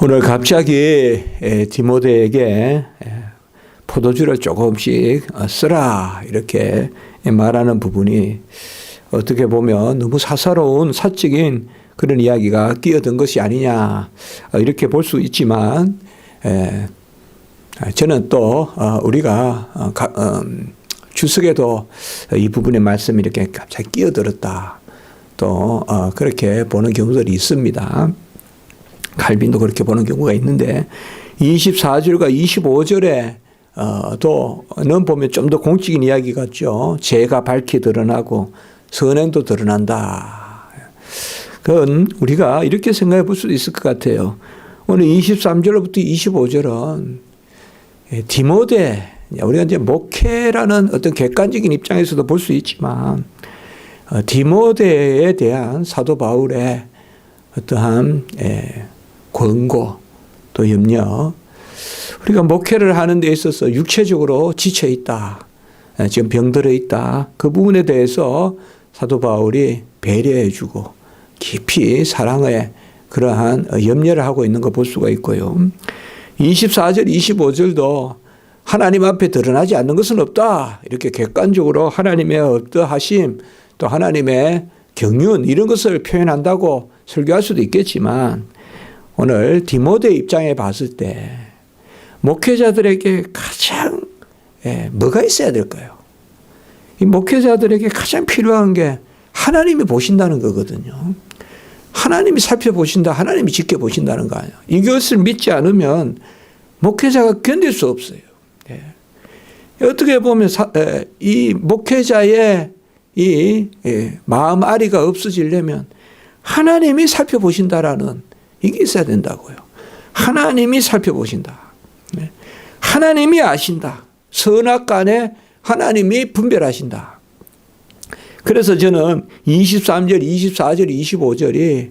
오늘 갑자기 디모데에게 포도주를 조금씩 쓰라 이렇게 말하는 부분이 어떻게 보면 너무 사사로운 사적인 그런 이야기가 끼어든 것이 아니냐 이렇게 볼 수 있지만 저는 또 우리가 주석에도 이 부분의 말씀이 이렇게 갑자기 끼어들었다 또 그렇게 보는 경우들이 있습니다. 칼빈도 그렇게 보는 경우가 있는데 24절과 25절에 또는 보면 좀 더 공적인 이야기 같죠. 죄가 밝히 드러나고 선행도 드러난다. 그건 우리가 이렇게 생각해 볼 수도 있을 것 같아요. 오늘 23절부터 25절은 디모데, 우리가 이제 목회라는 어떤 객관적인 입장에서도 볼 수 있지만 디모데에 대한 사도 바울의 어떠한 권고 또 염려, 우리가 목회를 하는 데 있어서 육체적으로 지쳐 있다, 지금 병들어 있다, 그 부분에 대해서 사도 바울이 배려해 주고 깊이 사랑의 그러한 염려를 하고 있는 거 볼 수가 있고요. 24절 25절도 하나님 앞에 드러나지 않는 것은 없다, 이렇게 객관적으로 하나님의 어떠하심 또 하나님의 경륜 이런 것을 표현한다고 설교할 수도 있겠지만 오늘 디모데 입장에 봤을 때 목회자들에게 가장 뭐가 있어야 될까요? 이 목회자들에게 가장 필요한 게 하나님이 보신다는 거거든요. 하나님이 살펴보신다, 하나님이 지켜보신다는 거 아니에요. 이것을 믿지 않으면 목회자가 견딜 수 없어요. 어떻게 보면 이 목회자의 이 마음 아리가 없어지려면 하나님이 살펴보신다라는 이게 있어야 된다고요. 하나님이 살펴보신다. 하나님이 아신다. 선악간에 하나님이 분별하신다. 그래서 저는 23절, 24절, 25절이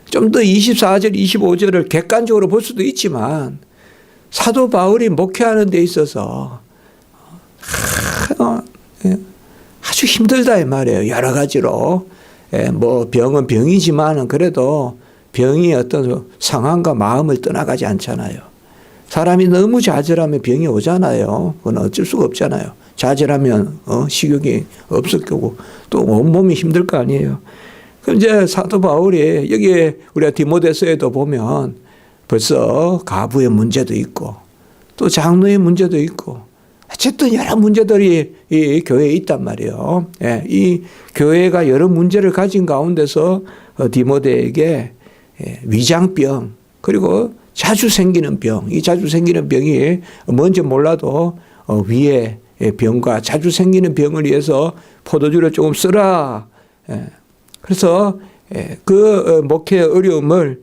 좀 더 24절, 25절을 객관적으로 볼 수도 있지만 사도 바울이 목회하는 데 있어서 아주 힘들다 이 말이에요. 여러 가지로. 뭐 병은 병이지만은 그래도 병이 어떤 상황과 마음을 떠나가지 않잖아요. 사람이 너무 좌절하면 병이 오잖아요. 그건 어쩔 수가 없잖아요. 좌절하면 식욕이 없을 거고 또 온몸이 힘들 거 아니에요. 그럼 이제 사도 바울이 여기에 우리가 디모데서에도 보면 벌써 가부의 문제도 있고 또 장로의 문제도 있고 어쨌든 여러 문제들이 이 교회에 있단 말이에요. 이 교회가 여러 문제를 가진 가운데서 디모데에게 위장병 그리고 자주 생기는 병, 이 자주 생기는 병이 뭔지 몰라도 위에 병과 자주 생기는 병을 위해서 포도주를 조금 쓰라. 그래서 그 목회의 어려움을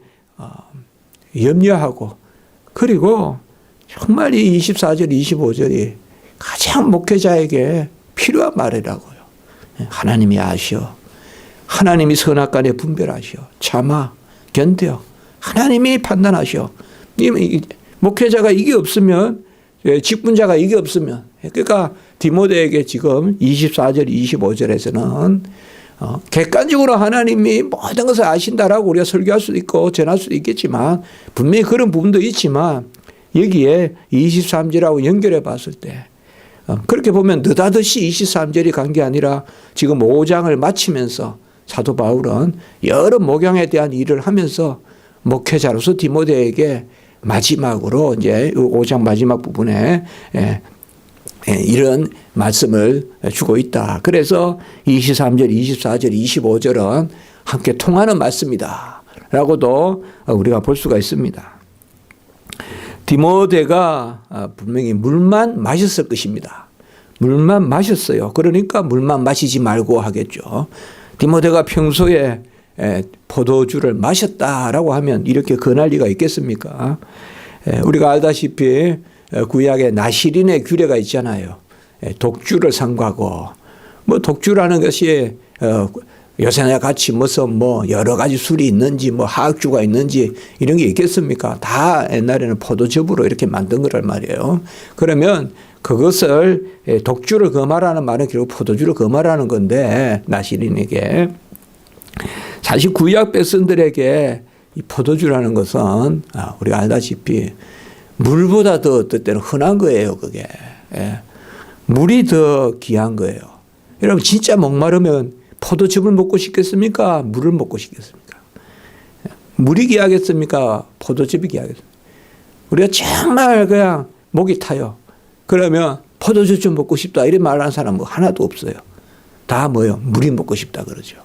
염려하고 그리고 정말 이 24절, 25절이 가장 목회자에게 필요한 말이라고요. 하나님이 아시오. 하나님이 선악간에 분별하시오. 참아, 견뎌. 하나님이 판단하시오. 목회자가 이게 없으면, 직분자가 이게 없으면, 그러니까 디모데에게 지금 24절, 25절에서는 객관적으로 하나님이 모든 것을 아신다라고 우리가 설교할 수도 있고 전할 수도 있겠지만 분명히 그런 부분도 있지만 여기에 23절하고 연결해 봤을 때 그렇게 보면 느닷없이 23절이 간 게 아니라 지금 5장을 마치면서 사도 바울은 여러 목양에 대한 일을 하면서 목회자로서 디모데에게 마지막으로 이제 5장 마지막 부분에 이런 말씀을 주고 있다. 그래서 23절, 24절, 25절은 함께 통하는 말씀이다 라고도 우리가 볼 수가 있습니다. 디모데가 분명히 물만 마셨을 것입니다. 물만 마셨어요. 그러니까 물만 마시지 말고 하겠죠. 디모데가 평소에 포도주를 마셨다라고 하면 이렇게 권할 리가 있겠습니까? 우리가 알다시피 구약에 나시린의 규례가 있잖아요. 독주를 삼가고 뭐 독주라는 것이 요새나 같이 무슨 뭐 여러 가지 술이 있는지 뭐 하악주가 있는지 이런 게 있겠습니까? 다 옛날에는 포도즙으로 이렇게 만든 거란 말이에요. 그러면 그것을 독주를 금하라는 말은 결국 포도주를 금하라는 건데 나시린에게 사실 구약 백성들에게 이 포도주라는 것은 우리가 알다시피 물보다 더 어떨 때는 흔한 거예요, 그게. 예. 물이 더 귀한 거예요. 여러분, 진짜 목마르면 포도즙을 먹고 싶겠습니까? 물을 먹고 싶겠습니까? 물이 귀하겠습니까? 포도즙이 귀하겠습니까? 우리가 정말 그냥 목이 타요. 그러면 포도즙 좀 먹고 싶다 이런 말하는 사람은 하나도 없어요. 다 뭐예요? 물이 먹고 싶다 그러죠.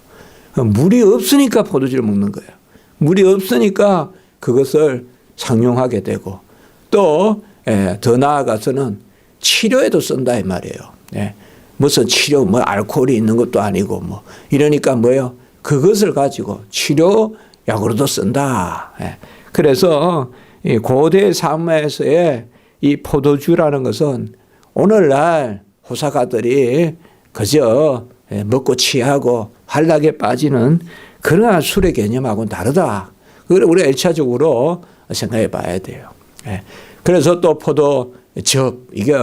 물이 없으니까 포도주를 먹는 거예요. 물이 없으니까 그것을 상용하게 되고 또 더 나아가서는 치료에도 쓴다 이 말이에요. 무슨 치료, 뭐 알코올이 있는 것도 아니고 뭐 이러니까 뭐예요? 그것을 가지고 치료약으로도 쓴다. 그래서 이 고대 사마에서의 이 포도주라는 것은 오늘날 호사가들이 그저 먹고 취하고 환락에 빠지는 그러한 술의 개념하고는 다르다. 그걸 우리가 1차적으로 생각해 봐야 돼요. 그래서 또 포도즙, 이게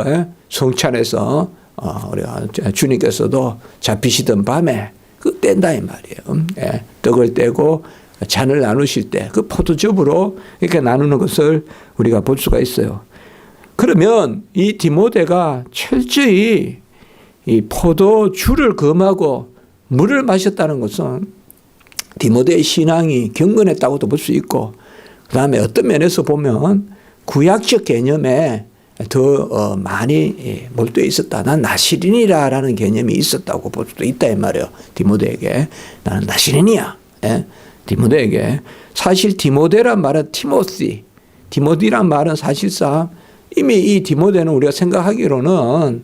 성찬에서 우리가 주님께서도 잡히시던 밤에 그 뗀다 이 말이에요. 떡을 떼고 잔을 나누실 때 그 포도즙으로 이렇게 나누는 것을 우리가 볼 수가 있어요. 그러면 이 디모데가 철저히 이 포도주를 금하고 물을 마셨다는 것은 디모데의 신앙이 경건했다고도 볼 수 있고, 그 다음에 어떤 면에서 보면 구약적 개념에 더 많이 몰두해 있었다. 난 나시린이라는 개념이 있었다고 볼 수도 있다 이 말이에요. 디모데에게 나는 나시린이야. 디모데에게 사실 디모데란 말은 디모디란 말은 사실상 이미 이 디모데는 우리가 생각하기로는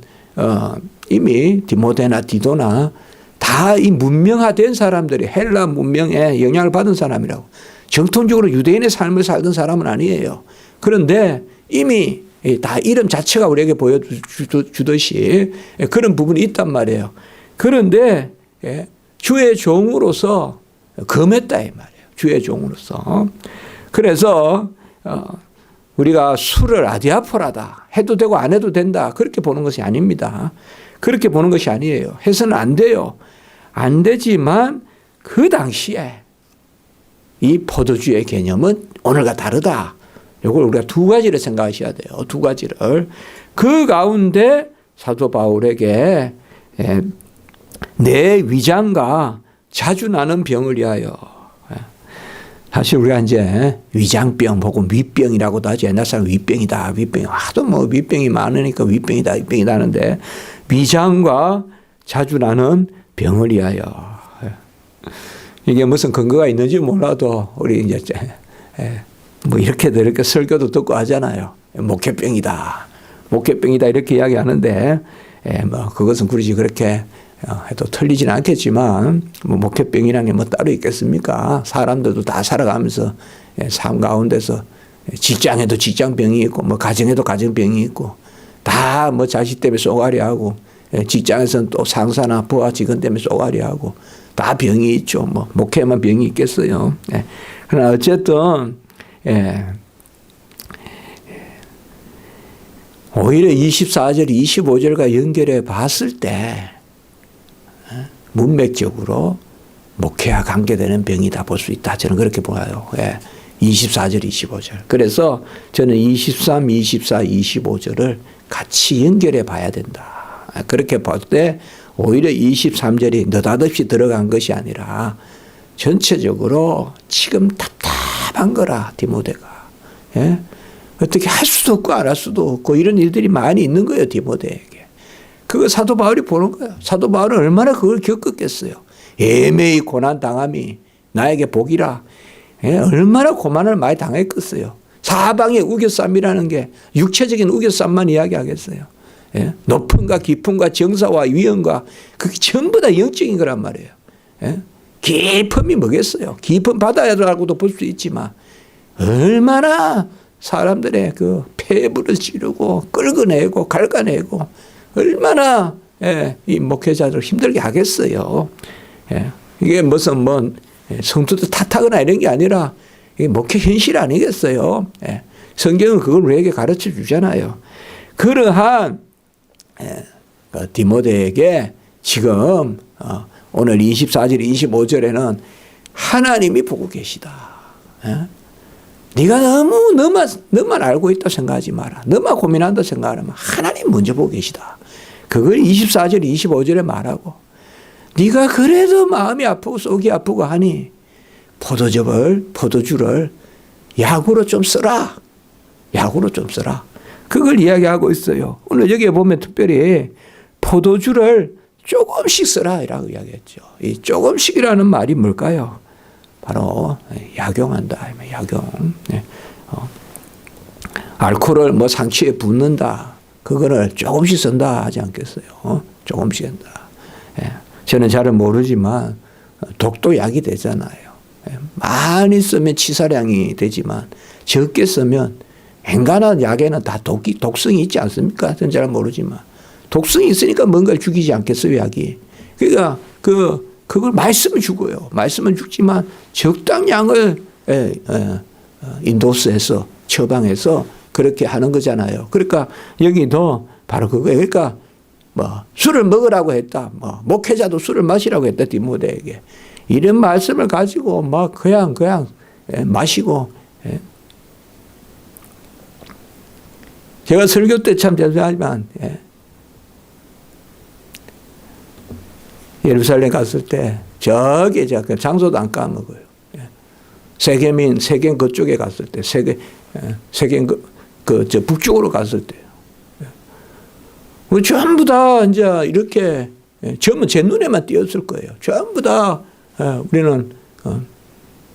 이미 디모데나 디도나 다 이 문명화된 사람들이 헬라 문명에 영향을 받은 사람이라고. 정통적으로 유대인의 삶을 살던 사람은 아니에요. 그런데 이미 다 이름 자체가 우리에게 보여주듯이 그런 부분이 있단 말이에요. 그런데 주의 종으로서 금했다 이 말이에요. 주의 종으로서. 그래서 우리가 술을 아디아포라다 해도 되고 안 해도 된다 그렇게 보는 것이 아닙니다. 그렇게 보는 것이 아니에요. 해서는 안 돼요. 안 되지만 그 당시에 이 포도주의 개념은 오늘과 다르다. 이걸 우리가 두 가지를 생각하셔야 돼요. 두 가지를. 그 가운데 사도 바울에게 내 위장과 자주 나는 병을 위하여. 사실 우리가 이제 위장병 혹은 위병이라고도 하죠. 옛날 사람 위병이다. 하도 뭐 위병이 많으니까 위병이다 하는데 위장과 자주 나는 병을 위하여. 이게 무슨 근거가 있는지 몰라도 우리 이제 뭐 이렇게 설교도 듣고 하잖아요. 목회병이다 이렇게 이야기하는데 뭐 그것은 굳이 그렇게 해도 틀리진 않겠지만 뭐 목회병이라는 게 뭐 따로 있겠습니까? 사람들도 다 살아가면서 삶 가운데서 직장에도 직장병이 있고 뭐 가정에도 가정병이 있고 다 뭐 자식 때문에 쏘가리하고 직장에서는 또 상사나 부하 직원 때문에 쏘가리하고 다 병이 있죠. 뭐 목회만 병이 있겠어요. 그러나 어쨌든 오히려 24절, 25절과 연결해 봤을 때 문맥적으로 목회와 관계되는 병이다 볼 수 있다. 저는 그렇게 보아요. 24절, 25절. 그래서 저는 23, 24, 25절을 같이 연결해 봐야 된다. 그렇게 볼 때 오히려 23절이 느닷없이 들어간 것이 아니라 전체적으로 지금 답답한 거라 디모데가. 어떻게 할 수도 없고 안 할 수도 없고 이런 일들이 많이 있는 거예요. 디모데에게. 그거 사도 바울이 보는 거예요. 사도 바울은 얼마나 그걸 겪었겠어요. 애매히 고난 당함이 나에게 복이라. 얼마나 고난을 많이 당했겠어요. 사방의 우겨쌈이라는 게 육체적인 우겨쌈만 이야기하겠어요. 높음과 깊음과 정사와 위엄과 그게 전부 다 영적인 거란 말이에요. 깊음이 뭐겠어요. 깊은 바다라고도 볼 수 있지만 얼마나 사람들의 그 폐부를 찌르고 끌어내고 갈가내고 얼마나 이 목회자들 힘들게 하겠어요. 이게 무슨 뭐 성도들 탓하거나 이런 게 아니라 이게 목회 현실 아니겠어요. 성경은 그걸 우리에게 가르쳐 주잖아요. 그러한 디모데에게 지금 오늘 24절 25절에는 하나님이 보고 계시다. 네가 너무 너만 알고 있다 생각하지 마라. 너만 고민한다 생각하면 하나님 먼저 보고 계시다. 그걸 24절 25절에 말하고 네가 그래도 마음이 아프고 속이 아프고 하니 포도주를 약으로 좀 써라. 약으로 좀 써라. 그걸 이야기하고 있어요. 오늘 여기에 보면 특별히 포도주를 조금씩 써라 이라고 이야기했죠. 이 조금씩이라는 말이 뭘까요? 바로 약용한다. 약용. 알코올을 뭐 상처에 붓는다. 그거를 조금씩 쓴다 하지 않겠어요? 조금씩 한다. 저는 잘은 모르지만 독도 약이 되잖아요. 많이 쓰면 치사량이 되지만 적게 쓰면 엔간한 약에는 다 독성이 있지 않습니까? 저는 잘 모르지만 독성이 있으니까 뭔가를 죽이지 않겠어요, 약이. 그러니까 그걸 많이 쓰면 죽어요. 많이 쓰면 죽지만 적당량을 인도스해서 처방해서 그렇게 하는 거잖아요. 그러니까 여기도 바로 그거예요. 그러니까 뭐 술을 먹으라고 했다. 뭐 목회자도 술을 마시라고 했다. 디모데에게. 이런 말씀을 가지고 막 그냥 마시고. 제가 설교 때 참 죄송하지만 예루살렘 갔을 때 저기 제가 장소도 안 까먹어요. 세겜 그쪽에 갔을 때 세겜 저 북쪽으로 갔을 때 전부 다 이제 이렇게 전부 제 눈에만 띄었을 거예요. 전부 다 우리는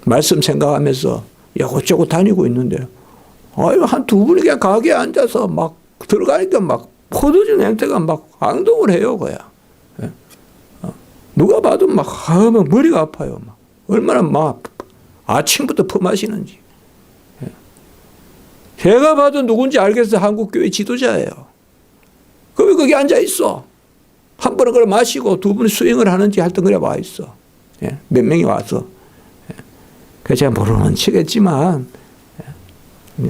말씀 생각하면서 이곳저곳 다니고 있는데 한 두 분이 그냥 가게에 앉아서 막 들어가니까 막 포도주 냄새가 막 항동을 해요, 그야. 누가 봐도 막 머리가 아파요. 막 얼마나 막 아침부터 퍼마시는지. 제가 봐도 누군지 알겠어. 한국교회 지도자예요. 왜 거기 앉아 있어? 한 번은 그걸 마시고 두 분이 수행을 하는지 하여튼 그래 와 있어. 몇 명이 와서. 그래서 제가 모르는 척했지만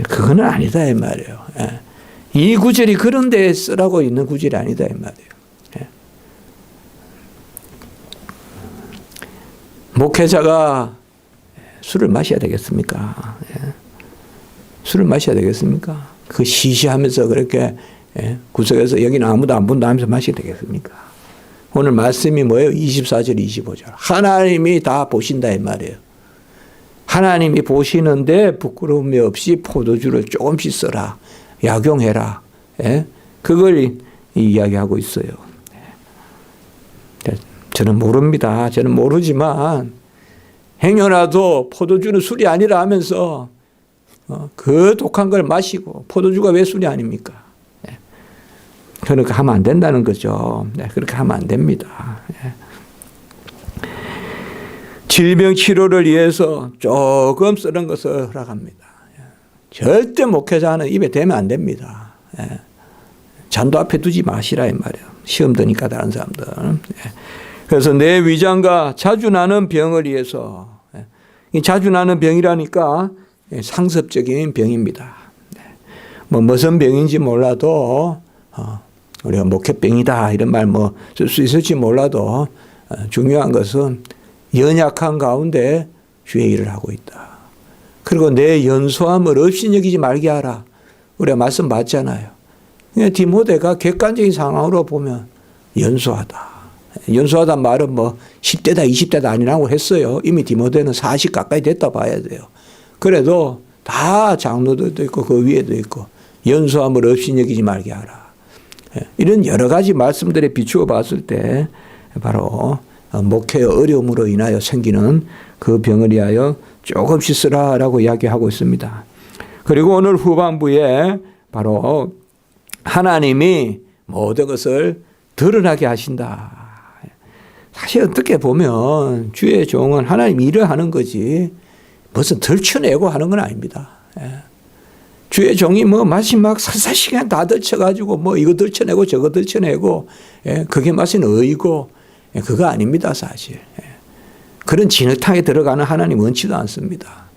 그거는 아니다 이 말이에요. 이 구절이 그런 데에 쓰라고 있는 구절이 아니다 이 말이에요. 목회자가 술을 마셔야 되겠습니까? 술을 마셔야 되겠습니까? 그 시시하면서 그렇게 구석에서 여기는 아무도 안 본다 하면서 마셔야 되겠습니까? 오늘 말씀이 뭐예요? 24절 25절. 하나님이 다 보신다 이 말이에요. 하나님이 보시는데 부끄러움이 없이 포도주를 조금씩 써라. 약용해라. 그걸 이야기하고 있어요. 저는 모릅니다. 저는 모르지만 행여라도 포도주는 술이 아니라 하면서 그 독한 걸 마시고 포도주가 왜 술이 아닙니까? 그렇게 하면 안 된다는 거죠. 그렇게 하면 안 됩니다. 질병 치료를 위해서 조금 쓰는 것을 허락합니다. 절대 목회자는 입에 대면 안 됩니다. 잔도 앞에 두지 마시라 이 말이에요. 시험 드니까 다른 사람들. 그래서 내 위장과 자주 나는 병을 위해서, 자주 나는 병이라니까 상습적인 병입니다. 뭐 무슨 병인지 몰라도 우리가 목회병이다 이런 말 뭐 쓸 수 있을지 몰라도 중요한 것은 연약한 가운데 주의 일을 하고 있다. 그리고 내 연소함을 없이 여기지 말게 하라. 우리가 말씀 봤잖아요. 디모데가 객관적인 상황으로 보면 연소하다. 연소하다는 말은 뭐 10대다 20대다 아니라고 했어요. 이미 디모데는 40 가까이 됐다 봐야 돼요. 그래도 다 장로들도 있고 그 위에도 있고 연소함을 없이 여기지 말게 하라. 이런 여러 가지 말씀들에 비추어 봤을 때 바로 목회의 어려움으로 인하여 생기는 그 병을 위하여 조금씩 쓰라라고 이야기하고 있습니다. 그리고 오늘 후반부에 바로 하나님이 모든 것을 드러나게 하신다. 사실 어떻게 보면 주의 종은 하나님 일을 하는 거지 무슨 덜쳐내고 하는 건 아닙니다. 주의 종이 뭐 마지막 4시간 다 덜쳐가지고 뭐 이거 덜쳐내고 저거 덜쳐내고 그게 마신 의고 그거 아닙니다 사실. 그런 진흙탕에 들어가는 하나님 원치도 않습니다.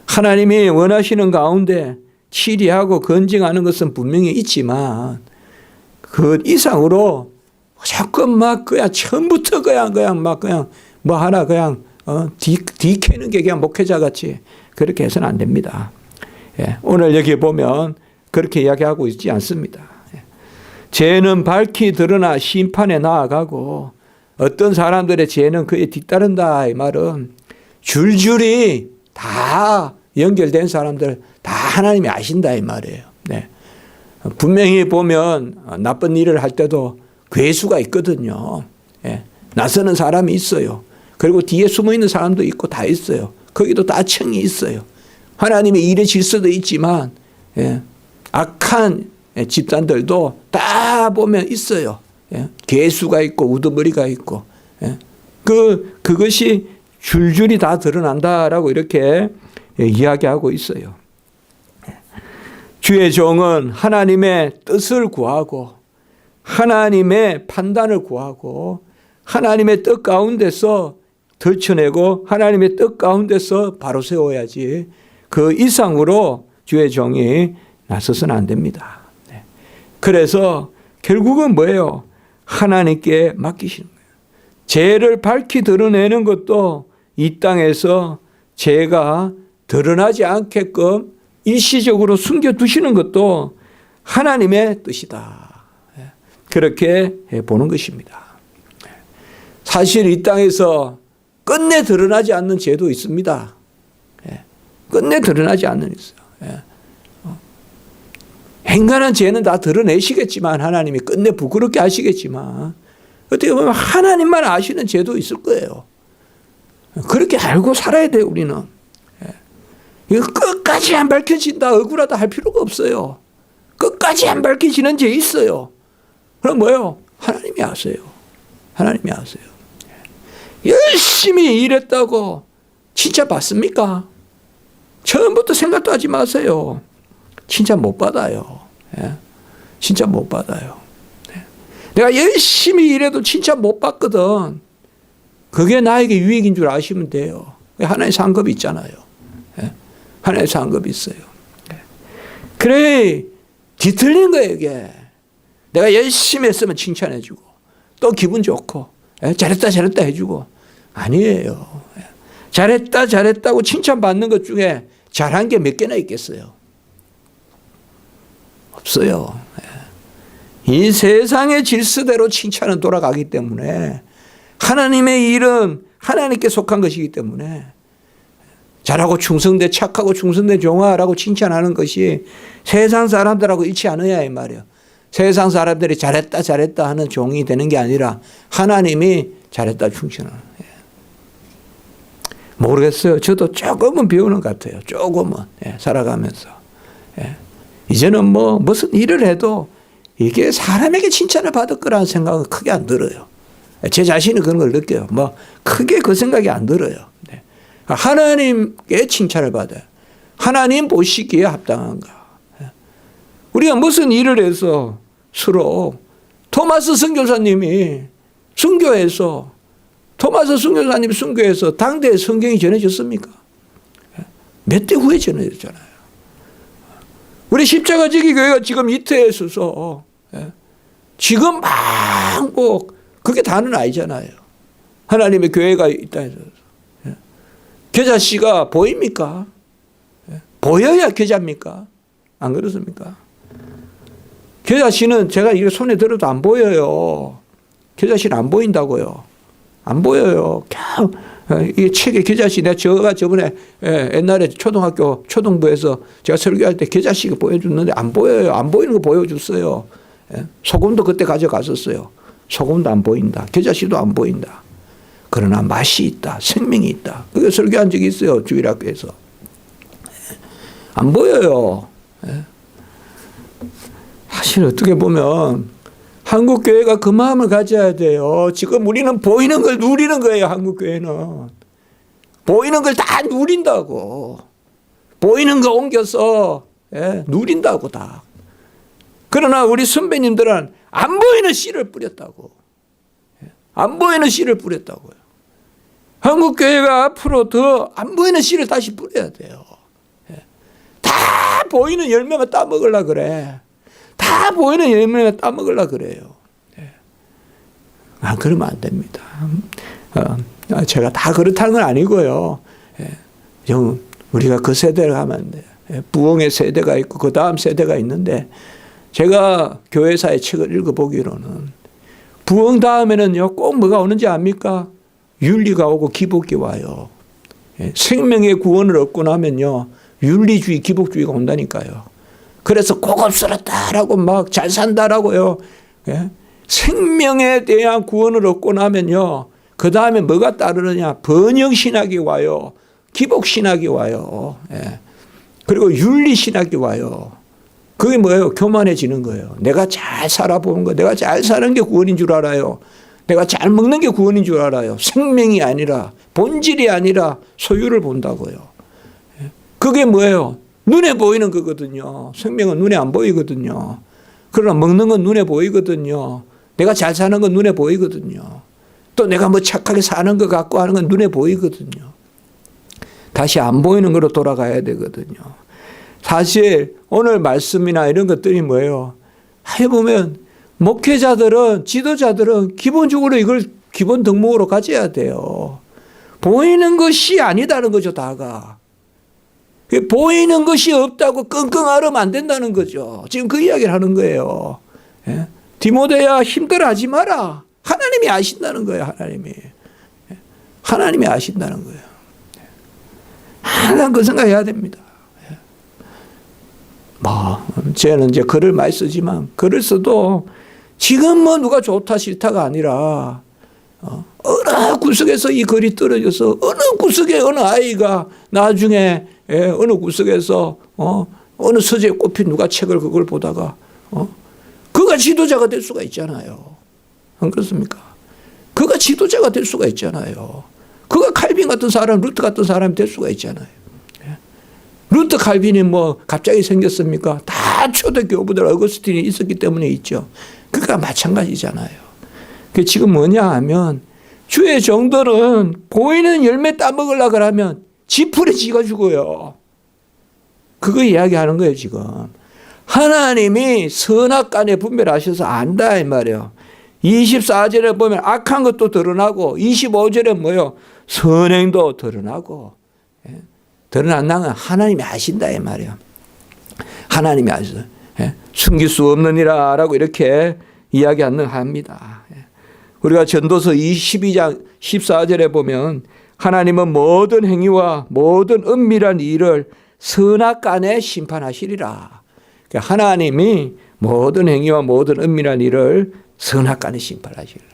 하나님이 원하시는 가운데 치리하고 건징하는 것은 분명히 있지만 그 이상으로 자꾸 막 그냥 처음부터 그냥 막 그냥 뭐 하나 그냥 뒤캐는 게 그냥 목회자 같이 그렇게 해서는 안 됩니다. 오늘 여기 보면 그렇게 이야기하고 있지 않습니다. 죄는 밝히 드러나 심판에 나아가고 어떤 사람들의 죄는 그에 뒤따른다. 이 말은 줄줄이 다 연결된 사람들 다 하나님이 아신다 이 말이에요. 분명히 보면 나쁜 일을 할 때도 괴수가 있거든요. 나서는 사람이 있어요. 그리고 뒤에 숨어 있는 사람도 있고 다 있어요. 거기도 다 청이 있어요. 하나님의 일의 질서도 있지만 악한 집단들도 다 보면 있어요. 괴수가 있고 우두머리가 있고 그것이 줄줄이 다 드러난다라고 이렇게 이야기하고 있어요. 주의 종은 하나님의 뜻을 구하고 하나님의 판단을 구하고 하나님의 뜻 가운데서 들춰내고 하나님의 뜻 가운데서 바로 세워야지 그 이상으로 주의 종이 나서서는 안 됩니다. 그래서 결국은 뭐예요? 하나님께 맡기시는 거예요. 죄를 밝히 드러내는 것도 이 땅에서 죄가 드러나지 않게끔 일시적으로 숨겨두시는 것도 하나님의 뜻이다. 그렇게 보는 것입니다. 사실 이 땅에서 끝내 드러나지 않는 죄도 있습니다. 끝내 드러나지 않는 있어요. 행간한 죄는 다 드러내시겠지만 하나님이 끝내 부끄럽게 하시겠지만 어떻게 보면 하나님만 아시는 죄도 있을 거예요. 그렇게 알고 살아야 돼요. 우리는. 이거 끝까지 안 밝혀진다 억울하다 할 필요가 없어요. 끝까지 안 밝혀지는 죄 있어요. 그럼 뭐예요? 하나님이 아세요. 하나님이 아세요. 열심히 일했다고 진짜 받습니까? 처음부터 생각도 하지 마세요. 진짜 못 받아요. 진짜 못 받아요. 내가 열심히 일해도 진짜 못 받거든. 그게 나에게 유익인 줄 아시면 돼요. 하나의 상급이 있잖아요. 하나의 상급이 있어요. 그래 뒤틀린 거예요 이게. 내가 열심히 했으면 칭찬해주고 또 기분 좋고 잘했다 잘했다 해주고 아니에요. 잘했다 잘했다고 칭찬받는 것 중에 잘한 게 몇 개나 있겠어요? 없어요. 이 세상의 질서대로 칭찬은 돌아가기 때문에 하나님의 일은 하나님께 속한 것이기 때문에 잘하고 충성돼 착하고 충성돼 종아라고 칭찬하는 것이 세상 사람들하고 일치 않아야 이 말이에요. 세상 사람들이 잘했다 잘했다 하는 종이 되는 게 아니라 하나님이 잘했다 충신하는. 모르겠어요. 저도 조금은 배우는 것 같아요. 조금은 살아가면서. 이제는 무슨 일을 해도 이게 사람에게 칭찬을 받을 거라는 생각은 크게 안 들어요. 제 자신이 그런 걸 느껴요. 크게 그 생각이 안 들어요. 하나님께 칭찬을 받아요. 하나님 보시기에 합당한가. 우리가 무슨 일을 해서 서로 토마스 선교사님이 순교해서 토마스 선교사님이 순교해서 당대에 성경이 전해졌습니까? 몇 대 후에 전해졌잖아요. 우리 십자가지기 교회가 지금 이태에 서서 지금 막 그게 다는 아니잖아요. 하나님의 교회가 있다 해서. 겨자씨가 보입니까? 보여야 겨자입니까? 안 그렇습니까? 겨자씨는 제가 이거 손에 들어도 안 보여요. 겨자씨는 안 보인다고요. 안 보여요. 이 책에 겨자씨 제가 저번에 옛날에 초등학교 초등부에서 제가 설교할 때 겨자씨가 보여줬는데 안 보여요. 안 보이는 거 보여줬어요. 소금도 그때 가져갔었어요. 소금도 안 보인다. 겨자씨도 안 보인다. 그러나 맛이 있다. 생명이 있다. 그게 설교한 적이 있어요. 주일학교에서. 안 보여요. 사실 어떻게 보면 한국교회가 그 마음을 가져야 돼요. 지금 우리는 보이는 걸 누리는 거예요. 한국교회는. 보이는 걸 다 누린다고. 보이는 거 옮겨서 누린다고 다. 그러나 우리 선배님들은 안 보이는 씨를 뿌렸다고. 안 보이는 씨를 뿌렸다고요. 한국교회가 앞으로 더 안 보이는 씨를 다시 뿌려야 돼요. 다 보이는 열매만 따먹으려고 그래. 다 보이는 열매만 따먹으려고 그래요. 그러면 안 됩니다. 제가 다 그렇다는 건 아니고요. 우리가 그 세대를 가면 안 돼요. 부흥의 세대가 있고 그 다음 세대가 있는데 제가 교회사의 책을 읽어보기로는 부흥 다음에는요 꼭 뭐가 오는지 압니까? 윤리가 오고 기복이 와요. 생명의 구원을 얻고 나면요 윤리주의 기복주의가 온다니까요. 그래서 고급스럽다라고 막 잘 산다라고요. 생명에 대한 구원을 얻고 나면요 그 다음에 뭐가 따르느냐? 번영신학이 와요. 기복신학이 와요. 그리고 윤리신학이 와요. 그게 뭐예요? 교만해지는 거예요. 내가 잘 살아보는 거, 내가 잘 사는 게 구원인 줄 알아요. 내가 잘 먹는 게 구원인 줄 알아요. 생명이 아니라, 본질이 아니라 소유를 본다고요. 그게 뭐예요? 눈에 보이는 거거든요. 생명은 눈에 안 보이거든요. 그러나 먹는 건 눈에 보이거든요. 내가 잘 사는 건 눈에 보이거든요. 또 내가 뭐 착하게 사는 것 같고 하는 건 눈에 보이거든요. 다시 안 보이는 거로 돌아가야 되거든요. 사실 오늘 말씀이나 이런 것들이 뭐예요? 해보면 목회자들은 지도자들은 기본적으로 이걸 기본 덕목으로 가져야 돼요. 보이는 것이 아니다는 거죠. 다가. 보이는 것이 없다고 끙끙 앓으면 안 된다는 거죠. 지금 그 이야기를 하는 거예요. 디모데야 힘들어하지 마라. 하나님이 아신다는 거예요. 하나님이 아신다는 거예요. 항상 그 생각해야 됩니다. 저는 이제 글을 많이 쓰지만 글을 써도 지금 뭐 누가 좋다 싫다가 아니라 어느 구석에서 이 글이 떨어져서 어느 구석에 어느 아이가 나중에 어느 구석에서 어느 서재에 꼽힌 누가 책을 그걸 보다가 그가 지도자가 될 수가 있잖아요. 안 그렇습니까? 그가 지도자가 될 수가 있잖아요. 그가 칼빈 같은 사람, 루트 같은 사람이 될 수가 있잖아요. 루트 칼빈이 뭐 갑자기 생겼습니까? 다 초대 교부들 어거스틴이 있었기 때문에 있죠. 그러니까 마찬가지잖아요. 그 지금 뭐냐 하면 주의 종들은 보이는 열매 따먹으려고 하면 지풀이 지가 죽어요. 그거 이야기하는 거예요 지금. 하나님이 선악간에 분별하셔서 안다 이 말이에요. 24절에 보면 악한 것도 드러나고 25절에 뭐요? 선행도 드러나고 드러난다는 건 하나님이 아신다 이 말이에요. 하나님이 아셔요. 숨길 수 없느니라 라고 이렇게 이야기합니다. 우리가 전도서 22장 14절에 보면 하나님은 모든 행위와 모든 은밀한 일을 선악간에 심판하시리라. 하나님이 모든 행위와 모든 은밀한 일을 선악간에 심판하시리라.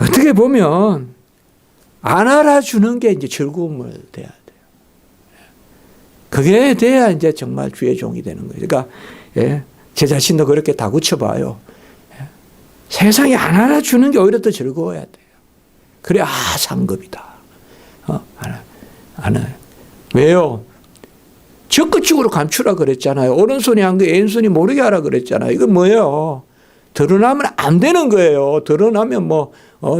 어떻게 보면 안 알아주는 게 이제 즐거움을 돼야 돼요. 그게 돼야 이제 정말 주의 종이 되는 거예요. 그러니까 제 자신도 그렇게 다그쳐봐요. 세상이 안 알아주는 게 오히려 더 즐거워야 돼요. 그래, 상급이다. 안 해요. 왜요? 적극적으로 감추라 그랬잖아요. 오른손이 한 거 왼손이 모르게 하라 그랬잖아요. 이건 뭐예요? 드러나면 안 되는 거예요. 드러나면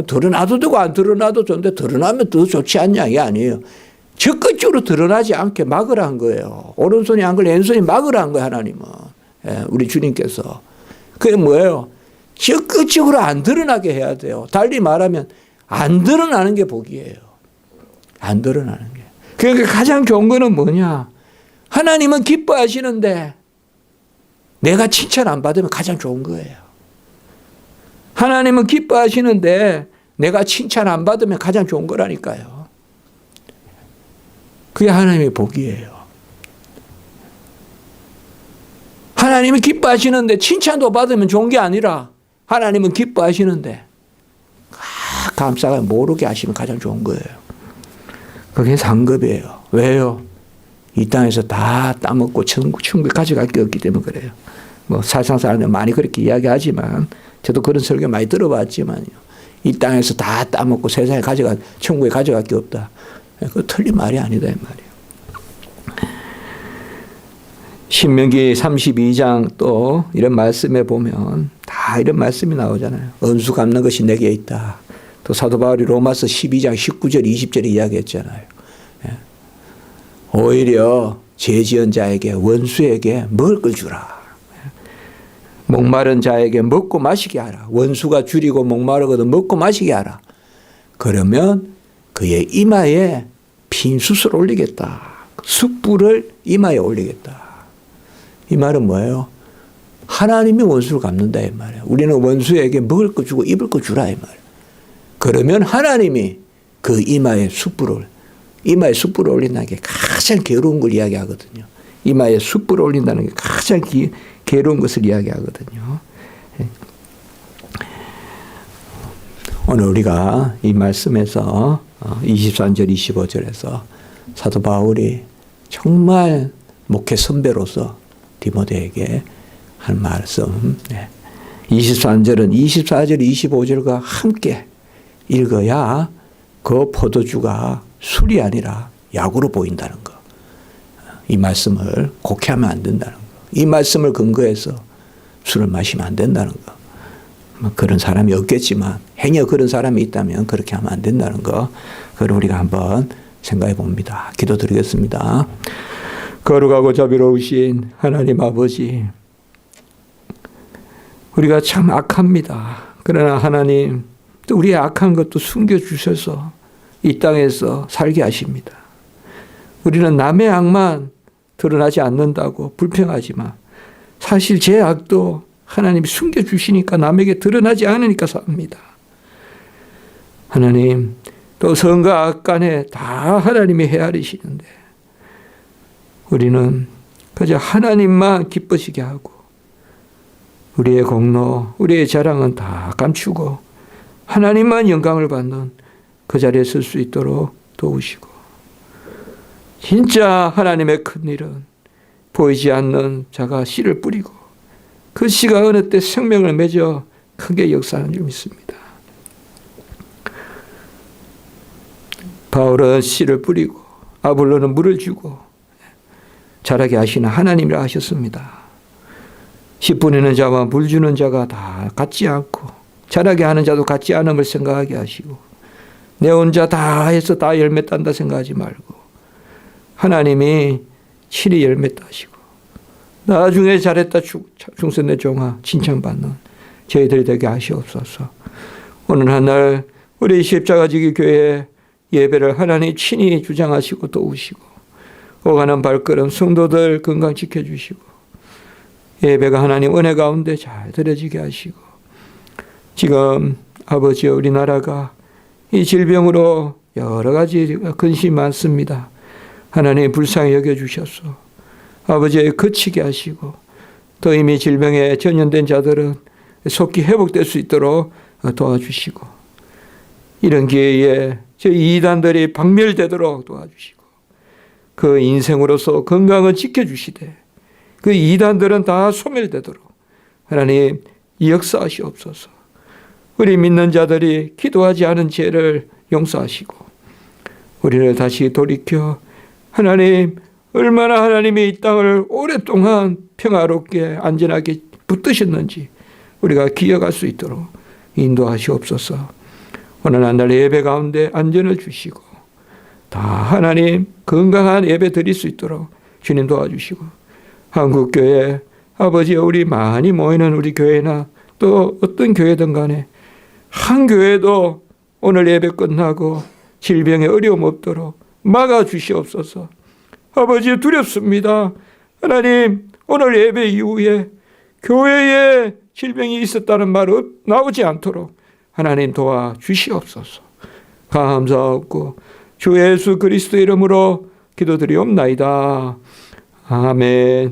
드러나도 되고 안 드러나도 좋은데 드러나면 더 좋지 않냐 이게 아니에요. 적극적으로 드러나지 않게 막으라 한 거예요. 오른손이 한 걸 왼손이 막으라 한 거예요. 하나님은. 우리 주님께서. 그게 뭐예요? 적극적으로 안 드러나게 해야 돼요. 달리 말하면 안 드러나는 게 복이에요. 안 드러나는 게. 그러니까 가장 좋은 거는 뭐냐? 하나님은 기뻐하시는데 내가 칭찬 안 받으면 가장 좋은 거예요. 하나님은 기뻐하시는데 내가 칭찬 안 받으면 가장 좋은 거라니까요. 그게 하나님의 복이에요. 하나님은 기뻐하시는데 칭찬도 받으면 좋은 게 아니라 하나님은 기뻐하시는데 감사가 모르게 하시면 가장 좋은 거예요. 그게 상급이에요. 왜요? 이 땅에서 다 따먹고 천국에 가져갈 게 없기 때문에 그래요. 뭐 사실상 사람들 많이 그렇게 이야기하지만 저도 그런 설교 많이 들어봤지만요. 이 땅에서 다 따먹고 세상에 천국에 가져갈 게 없다. 그거 틀린 말이 아니다 이 말이에요. 신명기 32장 또 이런 말씀에 보면 다 이런 말씀이 나오잖아요. 은수 갚는 것이 내게 있다. 또 사도 바울이 로마서 12장 19절 20절에 이야기했잖아요. 오히려 죄 지은 자에게 원수에게 먹을 걸 주라. 목마른 자에게 먹고 마시게 하라. 원수가 줄이고 목마르거든 먹고 마시게 하라. 그러면 그의 이마에 빈숯을 올리겠다. 숯불을 이마에 올리겠다. 이 말은 뭐예요? 하나님이 원수를 갚는다 이 말이에요. 우리는 원수에게 먹을 거 주고 입을 거 주라 이 말이에요. 그러면 하나님이 그 이마에 숯불을 올린다는 게 가장 괴로운 걸 이야기하거든요. 이마에 숯불을 올린다는 게 가장 괴로운 것을 이야기하거든요. 오늘 우리가 이 말씀에서 23절 25절에서 사도 바울이 정말 목회 선배로서 디모데에게 한 말씀. 23절은 24절 25절과 함께 읽어야 그 포도주가 술이 아니라 약으로 보인다는 거. 이 말씀을 곡해하면 안 된다는 거. 이 말씀을 근거해서 술을 마시면 안 된다는 거. 그런 사람이 없겠지만 행여 그런 사람이 있다면 그렇게 하면 안 된다는 거. 그걸 우리가 한번 생각해 봅니다. 기도드리겠습니다. 거룩하고 자비로우신 하나님 아버지, 우리가 참 악합니다. 그러나 하나님, 또 우리의 악한 것도 숨겨주셔서 이 땅에서 살게 하십니다. 우리는 남의 악만 드러나지 않는다고 불평하지만 사실 제 악도 하나님이 숨겨주시니까 남에게 드러나지 않으니까 삽니다. 하나님, 또 선과 악 간에 다 하나님이 헤아리시는데 우리는 그저 하나님만 기쁘시게 하고 우리의 공로, 우리의 자랑은 다 감추고 하나님만 영광을 받는 그 자리에 설 수 있도록 도우시고, 진짜 하나님의 큰 일은 보이지 않는 자가 씨를 뿌리고 그 씨가 어느 때 생명을 맺어 크게 역사하는 줄 믿습니다. 바울은 씨를 뿌리고 아볼로는 물을 주고 자라게 하시는 하나님이라 하셨습니다. 씨 뿌리는 자와 물 주는 자가 다 같지 않고 자라게 하는 자도 같지 않음을 생각하게 하시고, 내 혼자 다 해서 다 열매 딴다 생각하지 말고 하나님이 친히 열매 따시고 나중에 잘했다 충성된 종아 칭찬받는 저희들이 되게 하시옵소서. 오늘 한날 우리 십자가지기 교회 예배를 하나님 친히 주장하시고 도우시고 오가는 발걸음 성도들 건강 지켜주시고 예배가 하나님 은혜 가운데 잘 드려지게 하시고, 지금 아버지 우리나라가 이 질병으로 여러 가지 근심이 많습니다. 하나님 불쌍히 여겨주셔서 아버지의 그치게 하시고 또 이미 질병에 전염된 자들은 속히 회복될 수 있도록 도와주시고, 이런 기회에 저희 이단들이 박멸되도록 도와주시고 그 인생으로서 건강을 지켜주시되 그 이단들은 다 소멸되도록 하나님 역사하시옵소서. 우리 믿는 자들이 기도하지 않은 죄를 용서하시고 우리를 다시 돌이켜 하나님, 얼마나 하나님이 이 땅을 오랫동안 평화롭게 안전하게 붙드셨는지 우리가 기억할 수 있도록 인도하시옵소서. 오늘 한 날 예배 가운데 안전을 주시고 다 하나님 건강한 예배 드릴 수 있도록 주님 도와주시고, 한국교회 아버지 우리 많이 모이는 우리 교회나 또 어떤 교회든 간에 한 교회도 오늘 예배 끝나고 질병에 어려움 없도록 막아주시옵소서. 아버지 두렵습니다. 하나님, 오늘 예배 이후에 교회에 질병이 있었다는 말 나오지 않도록 하나님 도와주시옵소서. 감사하고 주 예수 그리스도 이름으로 기도드리옵나이다. 아멘.